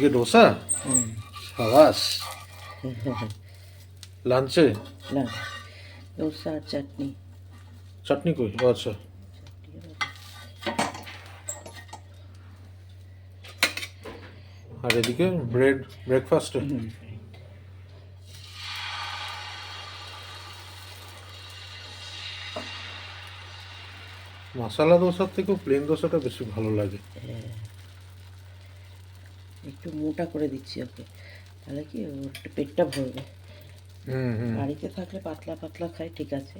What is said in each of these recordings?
আজকে ডোসা সাবাস লাঞ্চে না ডোসা আর চাটনি। চাটনি কই? ও আচ্ছা। আর এদিকে ব্রেকফাস্টে মশলা দোসার থেকেও প্লেন দোসাটা বেশি ভালো লাগে। একটু মোটা করে দিচ্ছি ওকে, তাহলে কি ওর একটু পেটটা ভরবে। বাড়িতে থাকলে পাতলা পাতলা খাই, ঠিক আছে।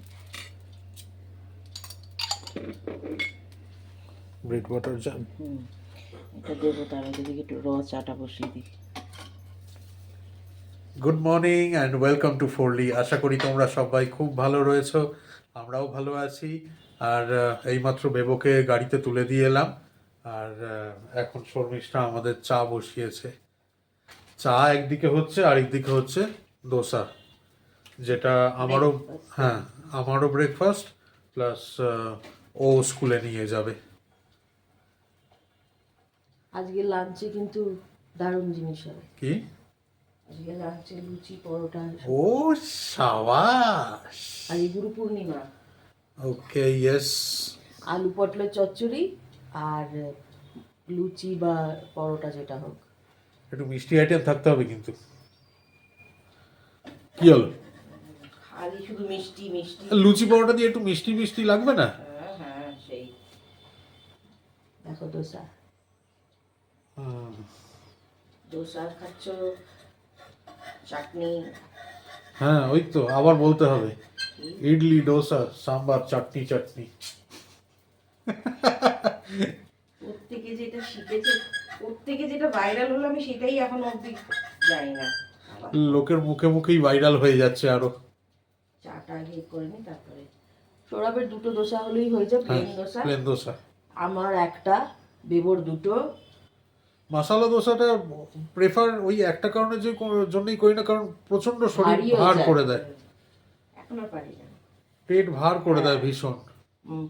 ব্রেড বাটার জ্যাম এটা দেবো, তার আগে দিকে একটু র চাটা বসিয়ে দিই। Good morning and welcome to ফোরলি। আশা করি তোমরা সবাই খুব ভালো রয়েছো, আমরাও ভালো আছি। আর এইমাত্র বেবোকে গাড়িতে তুলে দিয়ে এলাম, আর এখন শর্মিষ্ঠা আমাদের চা বসিয়েছে। চা একদিকে হচ্ছে আর একদিকে হচ্ছে দোসা, যেটা আমারও, হ্যাঁ আমারও ব্রেকফাস্ট প্লাস ও স্কুলে নিয়ে যাবে। আজকে লাঞ্চে কিন্তু দারুণ জিনিস হবে। কি? আজকে লাঞ্চে লুচি পরোটা। ও সাবাস! আজকে গুরু পূর্ণিমা। ওকে, ইয়েস। আলু পটলের চচ্চড়ি আর লুচি বা পরোটা যেটা হোক। একটু মিষ্টি আইটেম থাকতে হবে কিন্তু। কি হলো? খালি শুধু মিষ্টি মিষ্টি। লুচি পরোটা দিয়ে একটু মিষ্টি মিষ্টি লাগবে না? হ্যাঁ হ্যাঁ, সেই দেখো দোসা। দোসা খাচ্ছ, চাটনি। হ্যাঁ ওই তো আবার বলতে হবে, ইডলি ডোসা সাম্বার চাটনি চাটনি। প্রত্যেকে যেটা শিখেছে, প্রত্যেকে যেটা ভাইরাল হলো, আমি সেটাই এখন অবধি জানি না। লোকের মুখে মুখেই ভাইরাল হয়ে যাচ্ছে আরো। চাটা আগে করে নি, তারপরে সৌরভের দুটো দোসা হলেই হয়ে যায়, প্লেন দোসা। প্লেন দোসা। আমার একটা, বেবোর দুটো। মশলা দোসাটা প্রেফার ওই একটা কারণে যে জন্যই করি না, কারণ প্রচন্ড শরীর ভারী হয়ে ভার যায়। করে দেয়, এখন আর পারি না। পেট ভার করে দেয় ভীষণ।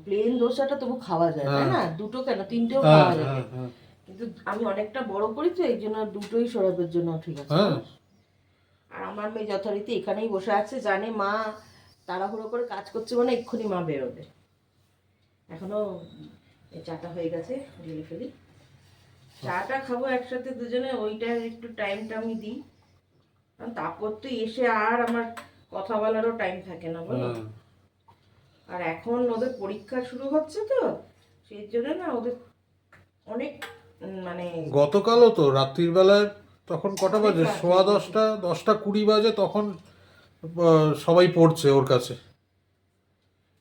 প্লেন দোসাটা তবু খাওয়া যায়, তাই না? দুটো কেন, তিনটেও হ্যাঁ খাওয়া যাবে। হ্যাঁ হ্যাঁ কিন্তু আমি অনেকটা বড় করি তো, এই জন্য দুটোই সৌরভের জন্য ঠিক আছে। হ্যাঁ। আর আমার মেয়ে যথারীতি এখানেই বসে আছে, জানে মা তাড়াহুড়ো করে কাজ করছে, মানে এক্ষুনি মা বেরোবে। এখনো এই চাটা হয়ে গেছে, ঢেলে ফেলি। চাটা খাবো একসাথে দুজনে, ওইটা একটু টাইমটা আমি দিই, কারণ তারপর তো এসে আর আমার কথা বলারও টাইম থাকে না, বলো। আর এখন ওদের পরীক্ষা শুরু হচ্ছে তো, সেই জন্য না ওদের অনেক মানে। গতকালও তো রাত্রির বেলায়, তখন কটা বাজে, 10:15 10:20 বাজে, তখন সবাই পড়ছে ওর কাছে।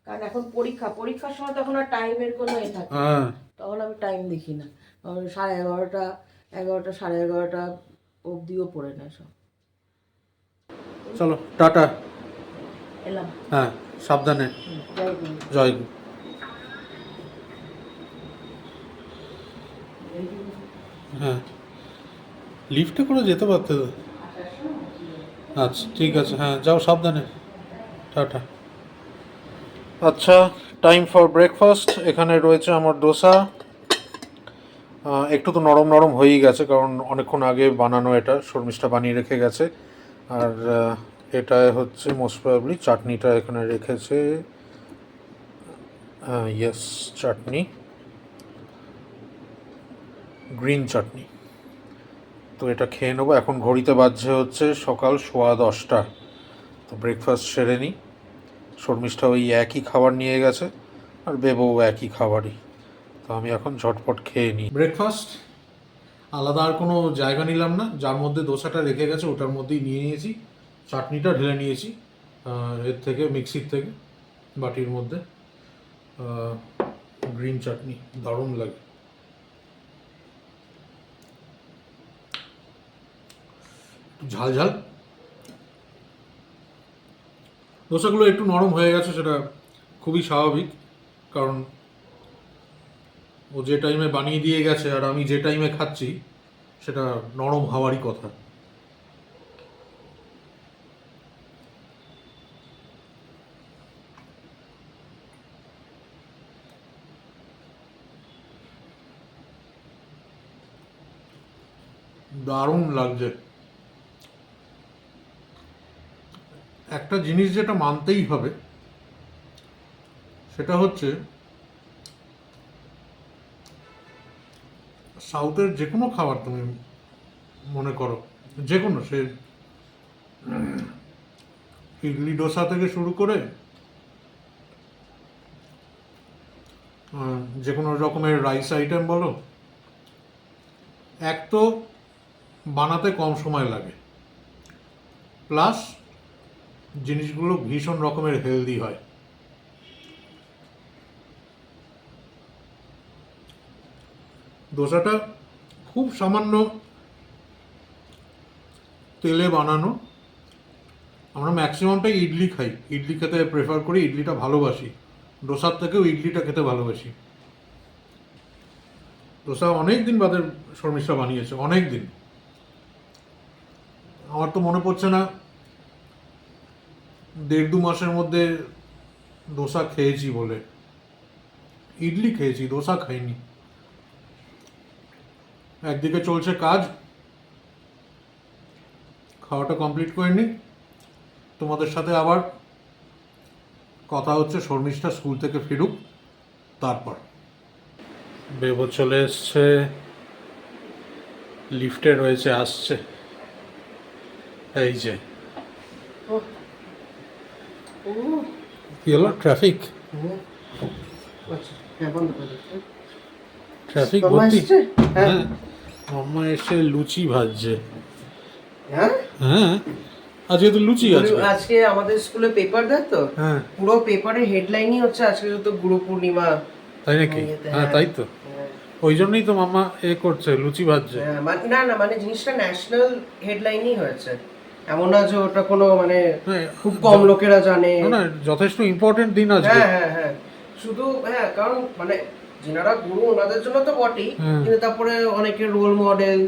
কারণ এখন পরীক্ষার সময় তখন আর টাইমের কোনো থাকে না, তখন আমি টাইম দেখি না। 11:30, 11টা, 11:30 অবধিও পড়ে নেয় সব। চলো টাটা, এলাম। হ্যাঁ সাবধানে। জয় গুরু। জয় গুরু। হ্যাঁ লিফটে করে যেতে পারতে তো। আচ্ছা ঠিক আছে, হ্যাঁ যাও সাবধানে, টাটা। আচ্ছা, টাইম ফর ব্রেকফাস্ট। এখানে রয়েছে আমার ডোসা। একটু তো নরম নরম হয়েই গেছে, কারণ অনেকক্ষণ আগে বানানো, এটা শর্মিষ্ঠা বানিয়ে রেখে গেছে। আর এটায় হচ্ছে মোস্ট প্রবাবলি চাটনিটা এখানে রেখেছে। ইয়েস, চাটনি, গ্রিন চাটনি। তো এটা খেয়ে নেবো। এখন ঘড়িতে বাজছে হচ্ছে সকাল 10:15। তো ব্রেকফাস্ট সেরে নিই। শর্মিষ্ঠা ওই একই খাবার নিয়ে গেছে, আর বেবও একই খাবারই। তো আমি এখন ঝটপট খেয়ে নিই ব্রেকফাস্ট। আলাদা আর কোনো জায়গা নিলাম না, যার মধ্যে দোসাটা রেখে গেছে ওটার মধ্যেই নিয়ে নিয়েছি। চাটনিটা ঢেলে নিয়েছি এর থেকে, মিক্সির থেকে বাটির মধ্যে। গ্রিন চাটনি দারুণ লাগে। ঝাল ঝাল। দোসাগুলো একটু নরম হয়ে গেছে, সেটা খুবই স্বাভাবিক, কারণ ও যে টাইমে বানিয়ে দিয়ে গেছে আর আমি যে টাইমে খাচ্ছি, সেটা নরম হওয়ারই কথা। দারুণ লাগছে। একটা জিনিস যেটা মানতেই হবে সেটা হচ্ছে সাউথের যে কোনো খাবার তুমি মনে করো, যে কোনো, সে ইডলি ডোসা থেকে শুরু করে যে কোনো রকমের রাইস আইটেম বলো, এক তো বানাতে কম সময় লাগে, প্লাস জিনিসগুলো ভীষণ রকমের হেলদি হয়। ডোসাটা খুব সামান্য তেলে বানানো। আমরা ম্যাক্সিমামটাই ইডলি খাই, ইডলি খেতে প্রেফার করি, ইডলিটা ভালোবাসি, ডোসার থেকেও ইডলিটা খেতে ভালোবাসি। ডোসা অনেক দিন বাদে শর্মিষ্ঠা বানিয়েছে, অনেক দিন। আমার তো মনে পড়ছে না 1.5-2 মাসের মধ্যে ডোসা খেয়েছি বলে। ইডলি খেয়েছি, ডোসা খাইনি। একদিকে চলছে কাজ, খাওয়াটা কমপ্লিট করে নি, তোমাদের সাথে আবার কথা হচ্ছে শর্মিষ্ঠা স্কুল থেকে ফিরুক তারপর। বেবো চলে এসছে, লিফটে রয়েছে, আসছে। এই যে কি হলো, ট্রাফিক ট্রাফিক ভর্তি। হ্যাঁ, মাম্মা এসে লুচি ভাজছে। হ্যাঁ হ্যাঁ, আজকে তো লুচি আছে। আজকে আমাদের স্কুলে পেপার দেয় তো, হ্যাঁ, পুরো পেপারের হেডলাইনই হচ্ছে আজকে তো গুরু পূর্ণিমা। তাই নাকি? হ্যাঁ, তাই তো, ওই জন্যই তো মাম্মা করছে, লুচি ভাজছে। না না, মানে জিনিসটা ন্যাশনাল হেডলাইনই হয়েছে, এমন না যে ওটা কোনো মানে খুব কম লোকেরা জানে। না, যথেষ্ট ইম্পর্টেন্ট দিন আজকে। হ্যাঁ হ্যাঁ হ্যাঁ, শুধু হ্যাঁ, কারণ মানে যেনারা গুরু ওনাদের জন্য তো বটেই, কিন্তু তারপরে অনেকের রোল মডেল,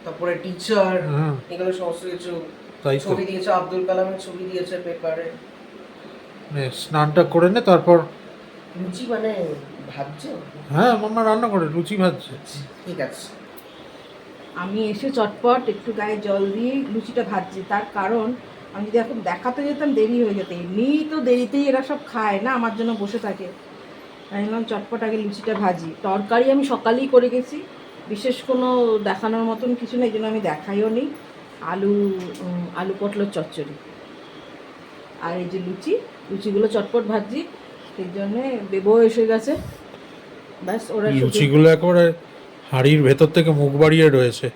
তারপরে টিচার, এগুলো সমস্ত কিছু। ছবি দিয়েছে, আব্দুল কালামের ছবি দিয়েছে পেপারে। স্নানটা করে নে, তারপর লুচি মানে ভাবছো? হ্যাঁ, মাম্মা রান্না করে লুচি ভাজছে। ঠিক আছে। আমি এসে চটপট একটু গায়ে জল দিয়ে লুচিটা ভাজছি, তার কারণ আমি যদি এখন দেখাতে যেতাম দেরি হয়ে যেত। এমনিই তো দেরিতেই এরা সব খায় না, আমার জন্য বসে থাকে। আমি বললাম চটপট আগে লুচিটা ভাজি। তরকারি আমি সকালেই করে গেছি, বিশেষ কোনো দেখানোর মতন কিছু নেই, এই জন্য আমি দেখাইও নি। আলু পটলের চচ্চড়ি আর এই যে লুচিগুলো চটপট ভাজি, সেই জন্যে বেবো এসে গেছে। ব্যাস, ওরা লুচিগুলো একেবারে হাড়ির ভেতর থেকে মুখ বাড়িয়ে রয়েছে।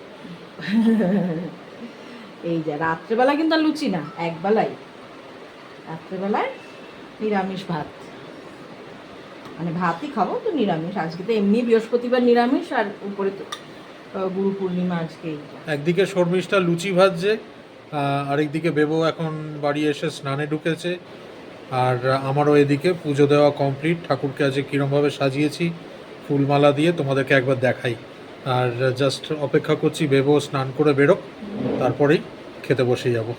এই যে রাত্রেবেলা কিন্তু আর লুচি না, একবেলাই, রাত্রেবেলায় নিরামিষ ভাত, মানে ভাতই খাবো তো নিরামিষ। আজকে তো এমনি বৃহস্পতিবার নিরামিষ, আর উপরে তো গুরু পূর্ণিমা আজকে। একদিকে শর্মিষ্ঠা লুচি ভাজছে, আরেকদিকে বেবো এখন বাড়ি এসে স্নানে ঢুকেছে, আর আমারও এদিকে পুজো দেওয়া কমপ্লিট। ঠাকুরকে আজকে কীরমভাবে সাজিয়েছি ফুলমালা দিয়ে তোমাদেরকে একবার দেখাই। আর জাস্ট অপেক্ষা করছি বেবো স্নান করে বেরোক, তারপরেই খেতে বসে যাব।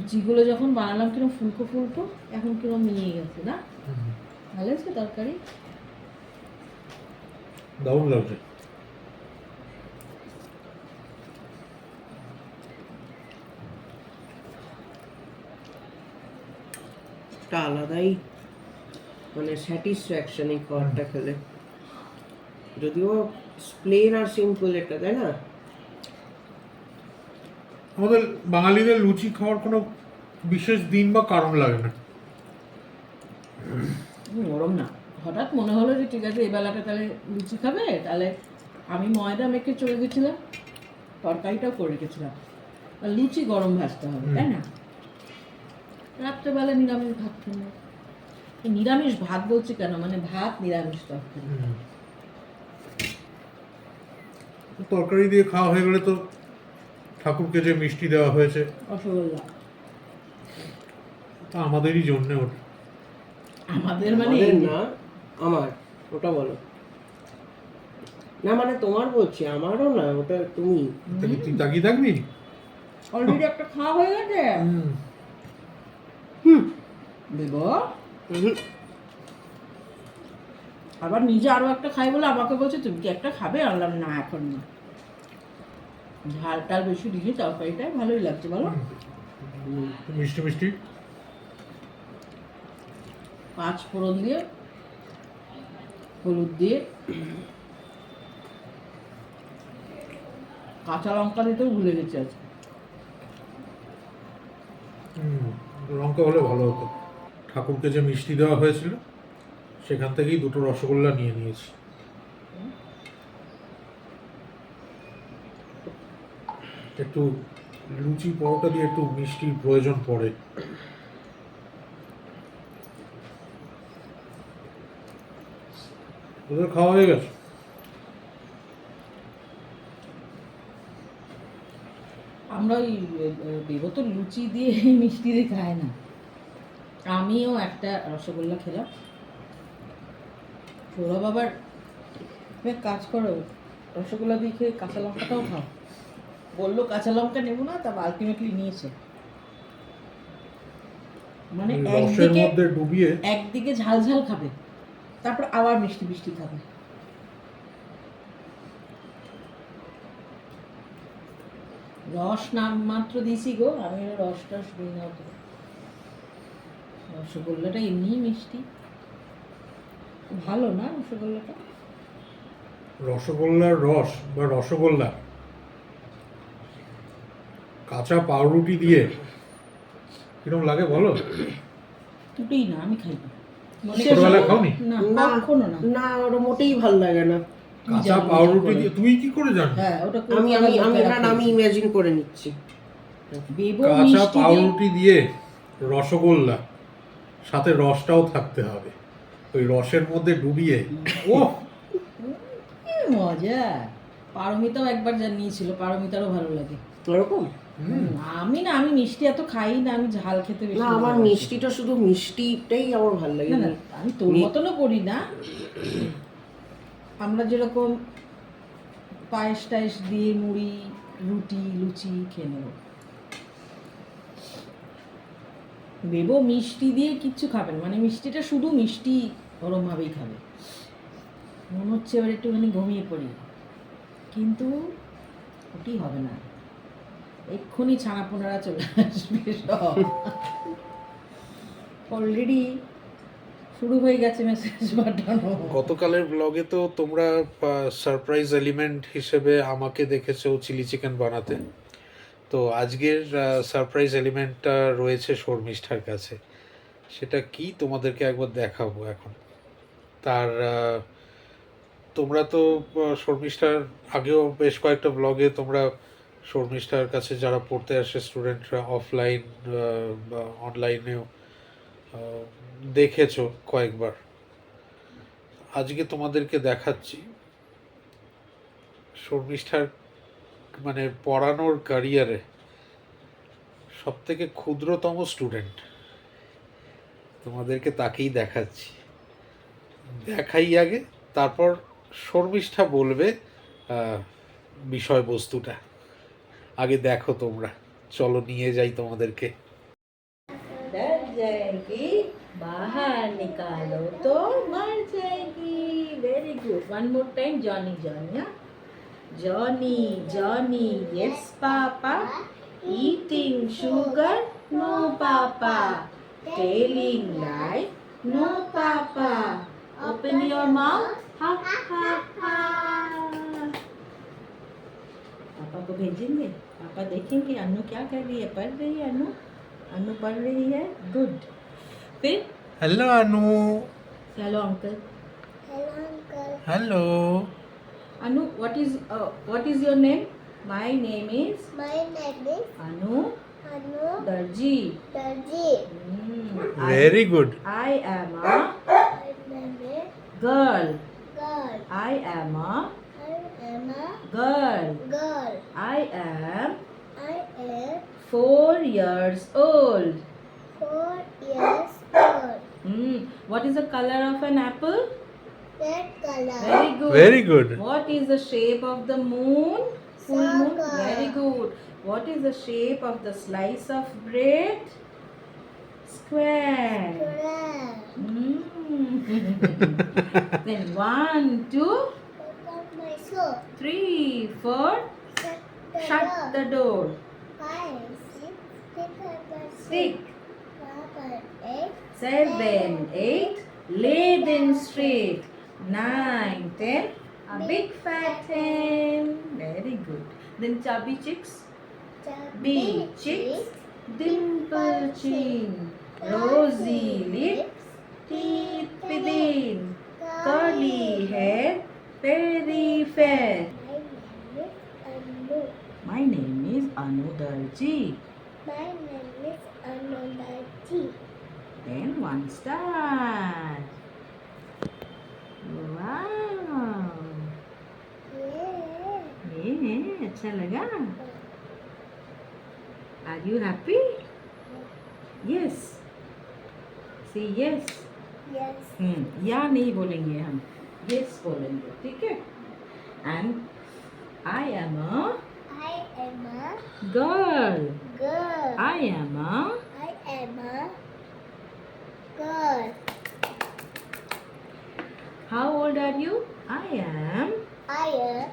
লুচিগুলো যখন বানালাম কিরম ফুলকো ফুলকো, এখন কিরম নিয়ে গেছে না? ভালো আছে তরকারি? দারুণ লাগছে। একটা আলাদাই মানে স্যাটিসফ্যাকশন এই খাবারটা খেলে, যদিও প্লেন আর সিম্পল এটা, তাই না? আমাদের বাঙালিদের লুচি খাওয়ার কোনো বিশেষ দিন বা কারণ লাগে না। ওরম না, হঠাৎ মনে হলো যে ঠিক আছে এই বেলাটা তাহলে লুচি খাবে, তাহলে আমি ময়দা মেখে চলে গেছিলাম, তরকারিটাও করে রেখেছিলাম, আর লুচি গরম ভাজতে হবে, তাই না? রাত্রেবেলা নিরামিষ ভাত খেলাম। এই নিরামিষ ভাত বলছি কেন, মানে ভাত নিরামিষ তরকারি। তরকারি দিয়ে খাওয়া হয়ে গেলে তো ঠাকুরকে যে মিষ্টি দেওয়া হয়েছে রসগোল্লা তা আমাদেরই জন্য ওটা। আমাদের মানে আমাদের না, আমার, ওটা বলো না, মানে তোমার বলছি, আমারও না, ওটা তুমি। তুই তাকিয়ে থাকবি? অলরেডি একটা খাওয়া হয়ে গেছে। দেব আবার নিজে আরো একটা খাই বলে আমাকে বলছে তুমি কি একটা খাবে? আনলাম না, এখন না, ঝাল টাল বেশি দিকে তরকারিটা ভালোই লাগছে বলো। মিষ্টি মিষ্টি 5 ফোড়ন দিয়ে, হলুদ দিয়ে, কাঁচা লঙ্কা দিতেও ভুলে গেছি আজকে। লঙ্কা হলে ভালো হতো। ঠাকুরকে যে মিষ্টি দেওয়া হয়েছিল সেখান থেকেই 2টো রসগোল্লা নিয়ে নিয়েছি। একটু লুচি পরোটা দিয়ে একটু মিষ্টির প্রয়োজন পড়ে। ওদের খাওয়া হয়ে গেছে? আমরা ওই দেব তো লুচি দিয়ে মিষ্টি দিয়ে খায় না। আমিও একটা রসগোল্লা খেলাম। সৌরভ আবার তুমি এক কাজ করো, রসগোল্লা দিয়ে খেয়ে কাঁচা লঙ্কাটাও খাও। বললো কাঁচা লঙ্কা নেবো না, তারপর আলটিমেটলি নিয়েছে। মানে রসের মধ্যে ডুবিয়ে একদিকে ঝাল ঝাল খাবে, তারপর আবার মিষ্টি মিষ্টি খাবে। রস নাম মাত্র দিয়েছি গো, আমি রস টস দিই না তো। রসগোল্লাটা এমনি মিষ্টি, ভালো না রসগোল্লাটা? রসগোল্লার রস বা রসগোল্লা কাঁচা পাউরুটি দিয়ে কিরকম লাগে বলো? দুটোই না, আমি খাই না। ছোটবেলায় খাওনি? না, না, কখনো না। না, ওটা মোটেই ভালো লাগে না। কাঁচা পাউরুটি দিয়ে তুই কি করে জানিস? হ্যাঁ, ওটা আমি আমি আমি না, আমি ইমাজিন করে নিচ্ছি। বেবো কাঁচা মিষ্টি দিয়ে পাউরুটি দিয়ে রসগোল্লা, সাথে রসটাও থাকতে হবে, ওই রসের মধ্যে ডুবিয়ে। ও কি মজা! পারমিতাও একবার জানিয়েছিল, পারমিতারও ভালো লাগে। ওরকম আমি মিষ্টি এত খাই না, আমি ঝাল খেতে বেশি না, আমার ভালোবাসি। মিষ্টিটা শুধু মিষ্টিটাই আমার ভালো লাগে। না, না, আমি তোর মতনও করি না। আমরা যেরকম পায়েস টায়েস দিয়ে মুড়ি, রুটি, লুচি খেয়ে নেব, বেবো মিষ্টি দিয়ে কিচ্ছু খাবে না, মানে মিষ্টিটা শুধু মিষ্টি ওরমভাবেই খাবে। মনে হচ্ছে এবার একটুখানি ঘুমিয়ে পড়ি, কিন্তু ওটি হবে না, এক্ষুনি ছানাপোনারা চলে আসবে সব। অলরেডি শুরু হয়ে গেছে মেসেজ পাঠানো। গতকালের ব্লগে তো তোমরা সারপ্রাইজ এলিমেন্ট হিসেবে আমাকে দেখেছো চিলি চিকেন বানাতে, তো আজকের সারপ্রাইজ এলিমেন্টটা রয়েছে শর্মিষ্ঠার কাছে। সেটা কি তোমাদেরকে একবার দেখাবো এখন। তার তোমরা তো শর্মিষ্ঠার আগেও বেশ কয়েকটা ব্লগে তোমরা শর্মিষ্ঠার কাছে যারা পড়তে আসে স্টুডেন্টরা অফলাইন বা অনলাইনেও দেখেছো কয়েকবার। আজকে তোমাদেরকে দেখাচ্ছি শর্মিষ্ঠার মানে পড়ানোর ক্যারিয়ারে সবথেকে ক্ষুদ্রতম স্টুডেন্ট। তোমাদেরকে তাকেই দেখাচ্ছি, দেখাই আগে, তারপর শর্মিষ্ঠা বলবে বিষয়বস্তুটা। আগে দেখো তোমরা, চলো নিয়ে যাই তোমাদেরকে। जाएगी, बाहर निकालो तो मर जाएगी. Very good. One more time, Johnny, Johnny. Yeah? Johnny, Johnny, yes, Papa. Eating sugar, no, Papa. Telling lie, no, Papa. Open your mouth, ha, ha, ha. पापा को भेजेंगे, पापा देखेंगे अनु क्या कर रही है, पढ़ रही है अनु, अनु पढ़ रही है, गुड. फिर hello Anu. Hello uncle. Hello. Anu, what is your name? My name is My name is Anu Anu Darji. Darji. Very good. I am a My name is girl. girl. I am a I am a girl. girl. I am I am 4 years old. 4 years old. What is the color of an apple? Red color. Very good. Very good. What is the shape of the moon? Full moon. Circle. Very good. What is the shape of the slice of bread? Square. Red. Then 1, 2, Look at my soul. 3, 4. Shut Shut the door. 5, 6, 7, 6, 8, 7, 8. Lay them straight. 9, 10. A big fat hen. Very good. Then chubby chicks. Big cheeks. Dimple chin. Rosy lips. Teeth within. Curly hair. Very fair. My name is Anu Darji. My name is Anu Darji. Then 1 star. Wow. Yeah. ये अच्छा लगा? Are you happy? Yes. Say yes. Yes. या नहीं बोलेंगे हम. Yes बोलेंगे, ठीक है? And I am a I am a girl. girl. I am a I am a girl. How old are you? I am I am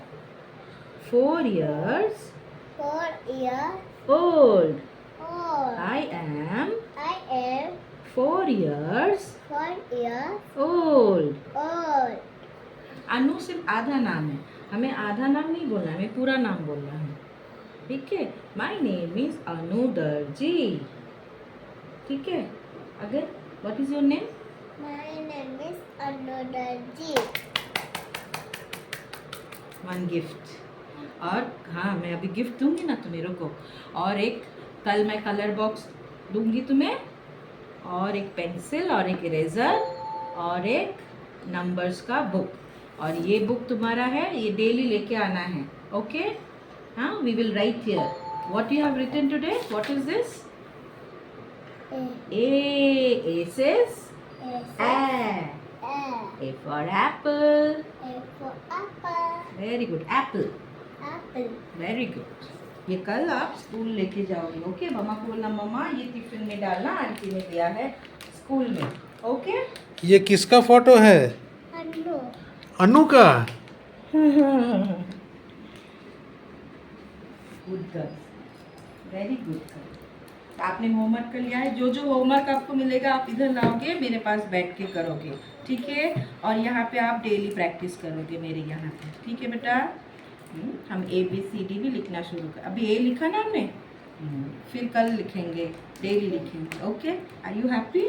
4 years 4 years old. old. I am I am 4 years 4 years old. old. अनु सिर्फ आधा नाम है, हमें आधा नाम नहीं बोलना है, हमें पूरा नाम बोलना है, ठीक है? माई नेम इज अनु दर्जी, ठीक है? अगर what is your name? My name is Anu Darji. 1 gift. और हाँ, मैं अभी गिफ्ट दूंगी ना तुम्हें, रुको. और एक कल मैं कलर बॉक्स दूंगी तुम्हें, और एक पेंसिल और एक इरेजर और एक नंबर्स का बुक. और ये बुक तुम्हारा है, ये डेली लेके आना है, ओके? हाँ, we will write here what you have written today. What is this? A says A. A for apple. A for apple. Very good. Apple. Apple. Very good. ये कल आप स्कूल लेके जाओगे, ओके? मम्मा को बोलना, मम्मा ये टिफिन में डालना, आंटी ने दिया है स्कूल में, ओके? ये किसका फोटो है? Anu. अनु का. Good girl, very good girl. आपने होमवर्क कर लिया है. जो जो होमवर्क आपको मिलेगा आप इधर लाओगे, मेरे पास बैठ के करोगे, ठीक है? और यहाँ पे आप डेली प्रैक्टिस करोगे मेरे यहाँ पे, ठीक है बेटा? हम ABCD भी लिखना शुरू कर. अभी A लिखा ना हमने, फिर कल लिखेंगे, डेली लिखेंगे, okay? Are you happy?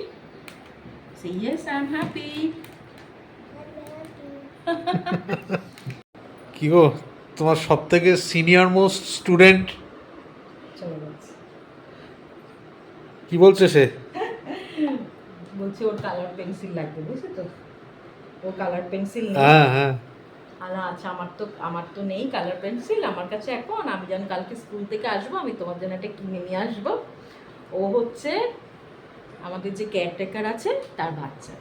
Say yes, I am happy. কি গো, তোমার সব থেকে সিনিয়র মোস্ট স্টুডেন্ট চলো বলছি, কি বলছে সে? বলছে ওর কালার পেন্সিল লাগবে, বুঝছো তো? ও কালার পেন্সিল নেই. হ্যাঁ হ্যাঁ. আচ্ছা, আমার তো নেই কালার পেন্সিল আমার কাছে এখন. আমি যখন কালকে স্কুল থেকে আসবো, আমি তোমার জন্য একটা কিনে নিয়ে আসবো. ও হচ্ছে আমাদের যে কেয়ারটেকার আছে তার বাচ্চা.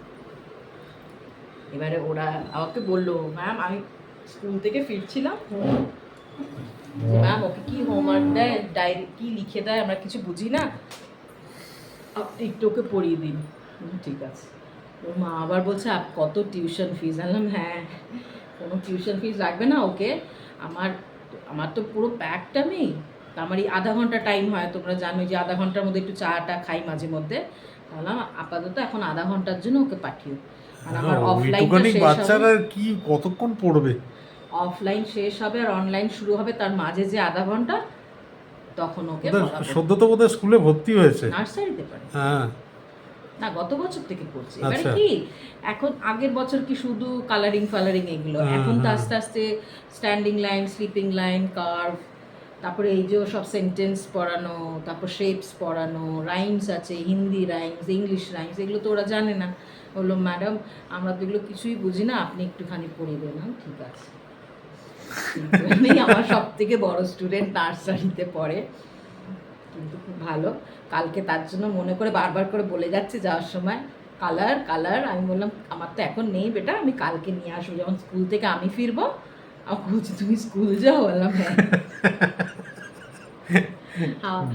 এবারে ওরা আমাকে বললো, ম্যাম আমি স্কুল থেকে ফিরছিলাম, ম্যাম ওকে কি হোমওয়ার্ক দেয়, ডায়েরি কি লিখে দেয়, আমরা কিছু বুঝি না. একটু ওকে পড়িয়ে দিন। ঠিক আছে। ওর মা আবার বলছে কত টিউশন ফিস, আনলাম হ্যাঁ কোনো টিউশন ফিস লাগবে না ওকে, আমার আমার তো পুরো প্যাকড আমি, তা আমার এই আধা ঘন্টা টাইম হয়, তোমরা জানো যে আধা ঘন্টার মধ্যে একটু চাটা খাই মাঝে মধ্যে, বললাম আপাতত এখন আধা ঘন্টার জন্য ওকে পাঠিও, আর আমার অফলাইনটা শেষ হবে, বাচ্চারা কি কতক্ষণ পড়বে? অফলাইন শেষ হবে আর অনলাইন শুরু হবে, তার মাঝে যে আধা ঘন্টা তখন ওকে সদ্য তো বোধহয় স্কুলে ভর্তি হয়েছে। নার্সারিতে পারে হ্যাঁ, না গত বছর থেকে পড়ছে। এবারে আচ্ছা। কি এখন আগের বছর কি শুধু কালারিং ফালারিং এগুলো, এখন তো আস্তে আস্তে standing line, sleeping line, curve, তারপরে এই যে সব সেন্টেন্স পড়ানো, তারপর শেপস পড়ানো, রাইমস আছে, হিন্দি রাইমস, ইংলিশ রাইমস, এগুলো তো ওরা জানে না। বললো ম্যাডাম আমরা তো এগুলো কিছুই বুঝি না, আপনি একটুখানি পড়িয়ে দেন। ঠিক আছে। আমার সব থেকে বড় স্টুডেন্ট নার্সারিতে পড়ে, কিন্তু খুব ভালো। কালকে তার জন্য মনে করে বারবার করে বলে যাচ্ছে যাওয়ার সময় কালার কালার, আমি বললাম আমার তো এখন নেই বেটা, আমি কালকে নিয়ে আসবো, যখন স্কুল থেকে আমি ফিরবো। আমাকে বলছি তুমি স্কুল যাও, বললাম হ্যাঁ।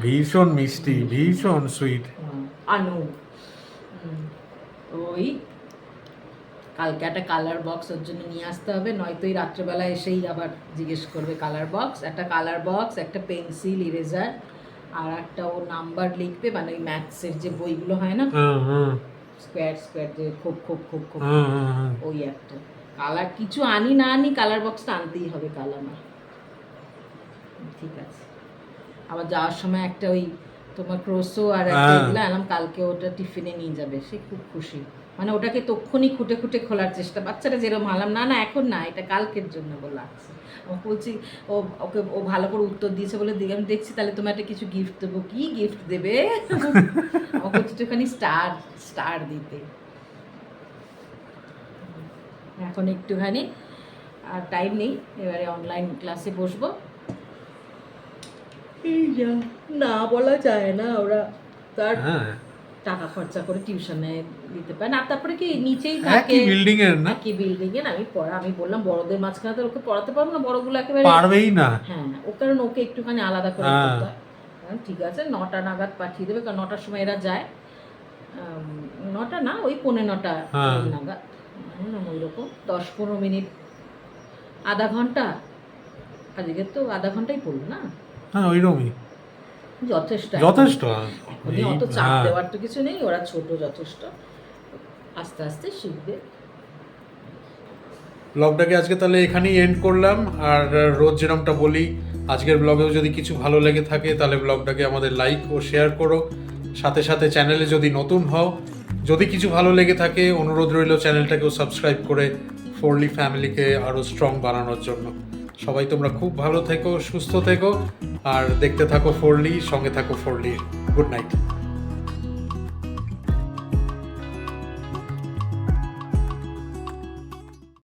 ভীষণ মিষ্টি, ভীষণ সুইট। আনু ওই কালকে একটা কালার বক্স ওর জন্য নিয়ে আসতে হবে, নয়তো এই রাত্রেবেলা এসেই আবার জিজ্ঞেস করবে কালার বক্স, একটা কালার বক্স, একটা পেন্সিল, ইরেজার, আর একটা ও নাম্বার লিখবে, মানে ওই ম্যাথসের যে বইগুলো হয় না, স্কোয়ার স্কোয়ার যে খোপ খোপ খোপ খোপ, ওই একটা। কালার কিছু আনি না আনি কালার বক্সটা আনতেই হবে কাল আমার। ঠিক আছে। আবার যাওয়ার সময় একটা ওই তোমার ক্রোসো আর একটা এগুলো আনলাম, কালকে ওটা টিফিনে নিয়ে যাবে, সে খুব খুশি। মানে ওটাকে তক্ষুনি খুঁটে খুঁটে খোলার চেষ্টা, বাচ্চারা যেরকম আনলাম না না এখন না, এটা কালকের জন্য বলে আছে। আমি বলছি ওকে ও ভালো করে উত্তর দিয়েছে বলে আমি দেখছি, তাহলে তোমার একটা কিছু গিফট দেবো। কি গিফট দেবে? আমাকে একটুখানি স্টার স্টার দিতে। এখন একটুখানি আর টাইম নেই, এবারে অনলাইন ক্লাসে বসবো। এই যা না বলা যায় না, ওরা তার টাকা খরচা করে টিউশনে দিতে পারে না, তারপরে কি নিচেই থাকে বিল্ডিং এর না, কি বিল্ডিং এর। আমি বললাম বড়দের মাঝখানে তো ওকে পড়াতে পারবো না, বড়গুলো একেবারে পারবেই না। হ্যাঁ, ও কারণ ওকে একটুখানি আলাদা করে করতে হয়। ঠিক আছে 9টা নাগাদ পাঠিয়ে দেবে, কারণ 9টার সময় এরা যায়, 9টা না ওই 9:45 নাগাদ, ওই রকম 10-15 মিনিট, আধা ঘন্টা, আজকে তো আধা ঘন্টাই পড়লো না। হ্যাঁ ওইরকমই যথেষ্ট যথেষ্ট। এখনই অত চাপ দেওয়ার তো কিছু নেই, ওরা ছোট, যথেষ্ট আস্তে আস্তে শিখবে। ব্লগটাকে আজকে তাহলে এখানেই এন্ড করলাম। আর রোজ যেরকমটা বলি, আজকের ব্লগেও যদি কিছু ভালো লেগে থাকে তাহলে ব্লগটাকে আমাদের লাইক ও শেয়ার করো, সাথে সাথে চ্যানেলে যদি নতুন হও, যদি কিছু ভালো লেগে থাকে অনুরোধ রইল চ্যানেলটাকেও সাবস্ক্রাইব করে ফোরলি ফ্যামিলিকে আরও স্ট্রং বানানোর জন্য। সবাই তোমরা খুব ভালো থেকো, সুস্থ থেকো, আর দেখতে থাকো ফোরলি, সঙ্গে থাকো ফোরলি। Good night.